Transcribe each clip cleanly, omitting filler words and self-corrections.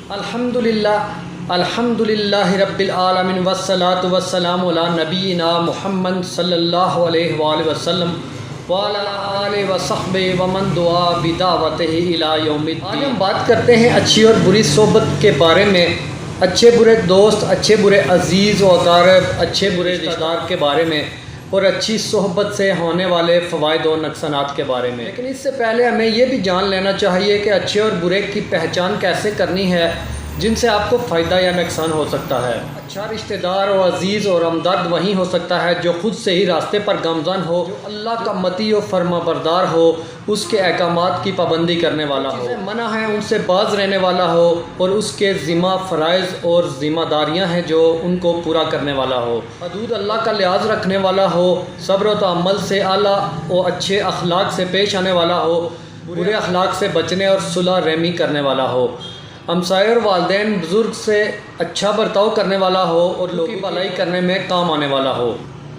الحمدللہ رب العالمین والصلاة والسلام علی نبینا محمد صلی اللہ علیہ وآلہ وسلم وعلی آلہ وصحبہ ومن دعا بدعوتہ الی یوم الدین۔ آج ہم بات کرتے ہیں اچھی اور بری صحبت کے بارے میں، اچھے برے دوست، اچھے برے عزیز و اقارب، اچھے برے رشتہ دار کے بارے میں، اور اچھی صحبت سے ہونے والے فوائد اور نقصانات کے بارے میں۔ لیکن اس سے پہلے ہمیں یہ بھی جان لینا چاہیے کہ اچھے اور برے کی پہچان کیسے کرنی ہے جن سے آپ کو فائدہ یا نقصان ہو سکتا ہے۔ اچھا رشتہ دار اور عزیز اور ہمدرد وہی ہو سکتا ہے جو خود سے ہی راستے پر گامزن ہو، جو اللہ کا مطیع و فرما بردار ہو، اس کے احکامات کی پابندی کرنے والا ہو، منع ہے ان سے باز رہنے والا ہو، اور اس کے ذمہ فرائض اور ذمہ داریاں ہیں جو ان کو پورا کرنے والا ہو، حدود اللہ کا لحاظ رکھنے والا ہو، صبر و تحمل سے اعلیٰ اور اچھے اخلاق سے پیش آنے والا ہو، برے اخلاق سے بچنے اور صلح رحمی کرنے والا ہو، ہمسائے اور والدین بزرگ سے اچھا برتاؤ کرنے والا ہو، اور لوگوں کی بھلائی کرنے میں کام آنے والا ہو۔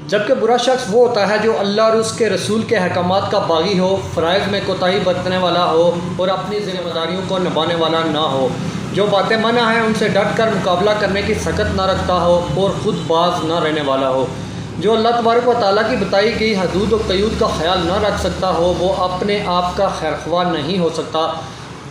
جبکہ برا شخص وہ ہوتا ہے جو اللہ اور اس کے رسول کے احکامات کا باغی ہو، فرائض میں کوتاہی برتنے والا ہو، اور اپنی ذمہ داریوں کو نبھانے والا نہ ہو، جو باتیں منع ہیں ان سے ڈٹ کر مقابلہ کرنے کی سخت نہ رکھتا ہو، اور خود باز نہ رہنے والا ہو، جو اللہ تبارک و تعالیٰ کی بتائی گئی حدود و قیود کا خیال نہ رکھ سکتا ہو، وہ اپنے آپ کا خیرخواہ نہیں ہو سکتا،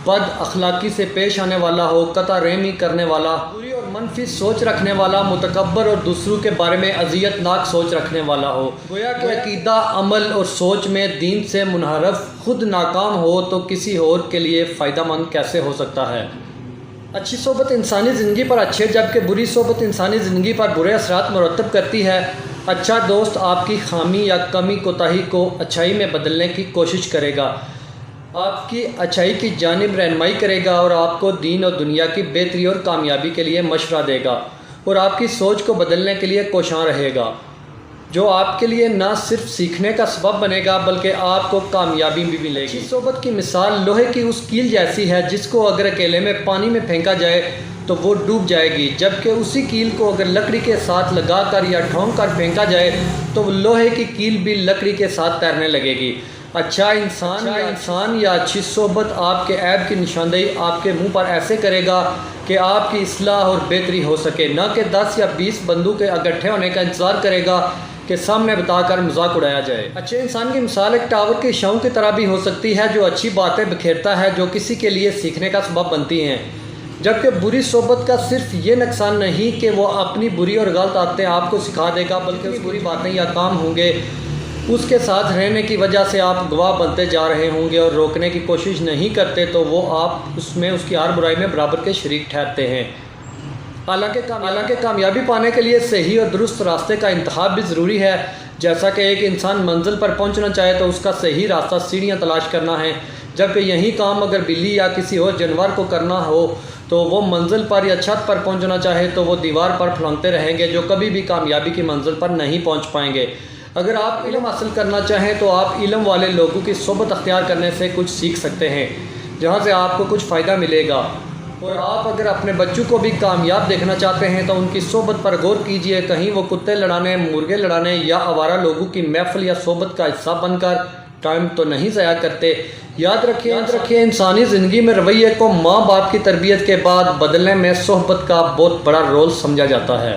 بد اخلاقی سے پیش آنے والا ہو، قطع رحمی کرنے والا، بری اور منفی سوچ رکھنے والا، متکبر اور دوسروں کے بارے میں اذیت ناک سوچ رکھنے والا ہو، گویا کہ عقیدہ، عمل اور سوچ میں دین سے منحرف خود ناکام ہو تو کسی اور کے لیے فائدہ مند کیسے ہو سکتا ہے۔ اچھی صحبت انسانی زندگی پر اچھے جبکہ بری صحبت انسانی زندگی پر برے اثرات مرتب کرتی ہے۔ اچھا دوست آپ کی خامی یا کمی کوتاہی کو اچھائی میں بدلنے کی کوشش کرے گا، آپ کی اچھائی کی جانب رہنمائی کرے گا، اور آپ کو دین اور دنیا کی بہتری اور کامیابی کے لیے مشورہ دے گا، اور آپ کی سوچ کو بدلنے کے لیے کوشاں رہے گا، جو آپ کے لیے نہ صرف سیکھنے کا سبب بنے گا بلکہ آپ کو کامیابی بھی ملے گی۔ صحبت کی مثال لوہے کی اس کیل جیسی ہے جس کو اگر اکیلے میں پانی میں پھینکا جائے تو وہ ڈوب جائے گی، جبکہ اسی کیل کو اگر لکڑی کے ساتھ لگا کر یا ٹھونک کر پھینکا جائے تو لوہے کی کیل بھی لکڑی کے ساتھ تیرنے لگے گی۔ اچھا انسان یا اچھی صحبت آپ کے عیب کی نشاندہی آپ کے منہ پر ایسے کرے گا کہ آپ کی اصلاح اور بہتری ہو سکے، نہ کہ 10 یا 20 بندوں کے اکٹھے ہونے کا انتظار کرے گا کہ سامنے بتا کر مذاق اڑایا جائے۔ اچھے انسان کی مثال ایک ٹاور کی شاؤں کی طرح بھی ہو سکتی ہے جو اچھی باتیں بکھیرتا ہے جو کسی کے لیے سیکھنے کا سبب بنتی ہیں، جبکہ بری صحبت کا صرف یہ نقصان نہیں کہ وہ اپنی بری اور غلط عادتیں آپ کو سکھا دے گا، بلکہ اس بری باتیں یا کام ہوں گے اس کے ساتھ رہنے کی وجہ سے آپ گواہ بنتے جا رہے ہوں گے اور روکنے کی کوشش نہیں کرتے تو وہ آپ اس کی ہر برائی میں برابر کے شریک ٹھہرتے ہیں۔ حالانکہ کامیابی پانے کے لیے صحیح اور درست راستے کا انتخاب بھی ضروری ہے، جیسا کہ ایک انسان منزل پر پہنچنا چاہے تو اس کا صحیح راستہ سیڑھیاں تلاش کرنا ہے، جبکہ یہی کام اگر بلی یا کسی اور جانور کو کرنا ہو تو وہ منزل پر یا چھت پر پہنچنا چاہے تو وہ دیوار پر پھلانگتے رہیں گے جو کبھی بھی کامیابی کی منزل پر نہیں پہنچ پائیں گے۔ اگر آپ علم حاصل کرنا چاہیں تو آپ علم والے لوگوں کی صحبت اختیار کرنے سے کچھ سیکھ سکتے ہیں جہاں سے آپ کو کچھ فائدہ ملے گا، اور آپ اگر اپنے بچوں کو بھی کامیاب دیکھنا چاہتے ہیں تو ان کی صحبت پر غور کیجئے، کہیں وہ کتے لڑانے، مرغے لڑانے یا آوارہ لوگوں کی محفل یا صحبت کا حصہ بن کر ٹائم تو نہیں ضائع کرتے۔ یاد رکھیے انسانی زندگی میں رویے کو ماں باپ کی تربیت کے بعد بدلنے میں صحبت کا بہت بڑا رول سمجھا جاتا ہے۔